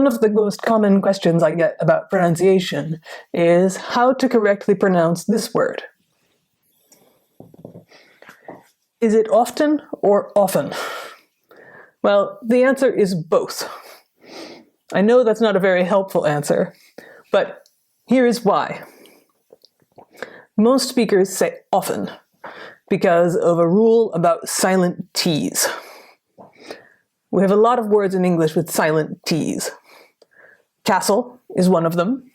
One of the most common questions I get about pronunciation is how to correctly pronounce this word. Is it often or often? Well, the answer is both. I know that's not a very helpful answer, but here is why. Most speakers say often because of a rule about silent T's. We have a lot of words in English with silent T's. Castle is one of them.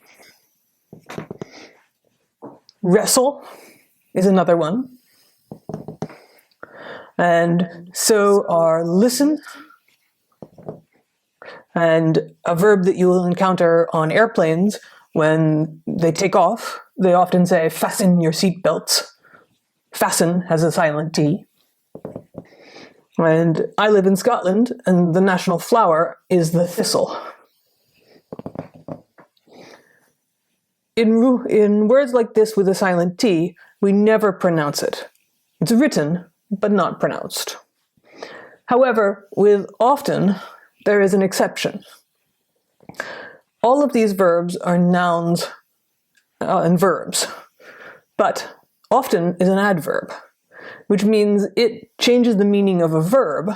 Wrestle is another one. And so are listen, and a verb that you will encounter on airplanes when they take off. They often say, fasten your seatbelts. Fasten has a silent T. And I live in Scotland, and the national flower is the thistle. In words like this with a silent T, we never pronounce it. It's written, but not pronounced. However, with often, there is an exception. All of these verbs are nouns and verbs, but often is an adverb, which means it changes the meaning of a verb.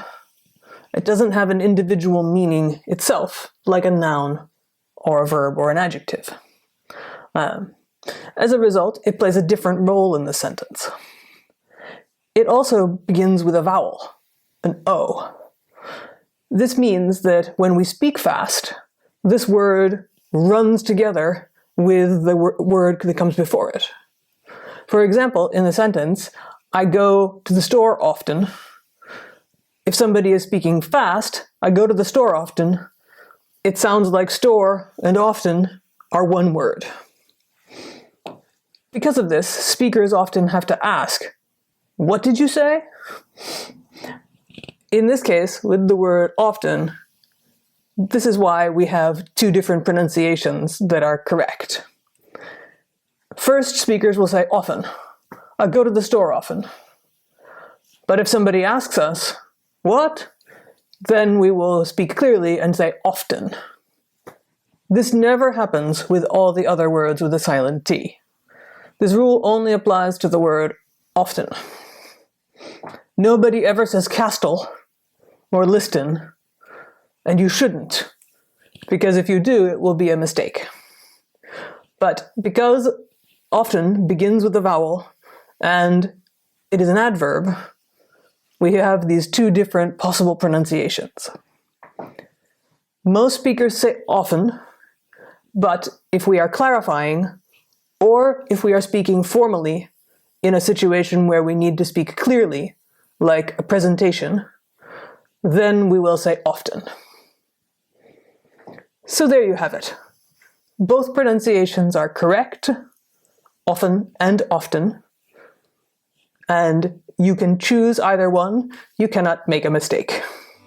It doesn't have an individual meaning itself, like a noun or a verb or an adjective. As a result, it plays a different role in the sentence. It also begins with a vowel, an O. This means that when we speak fast, this word runs together with the word that comes before it. For example, in the sentence, I go to the store often. If somebody is speaking fast, I go to the store often. It sounds like store and often are one word. Because of this, speakers often have to ask, what did you say? In this case, with the word often, this is why we have two different pronunciations that are correct. First, speakers will say often. I go to the store often. But if somebody asks us, what? Then we will speak clearly and say often. This never happens with all the other words with a silent T. This rule only applies to the word often. Nobody ever says castle or listen, and you shouldn't, because if you do, it will be a mistake. But because often begins with a vowel, and it is an adverb, we have these two different possible pronunciations. Most speakers say often, but if we are clarifying, or if we are speaking formally in a situation where we need to speak clearly, like a presentation, then we will say often. So there you have it. Both pronunciations are correct, often and often, and you can choose either one. You cannot make a mistake.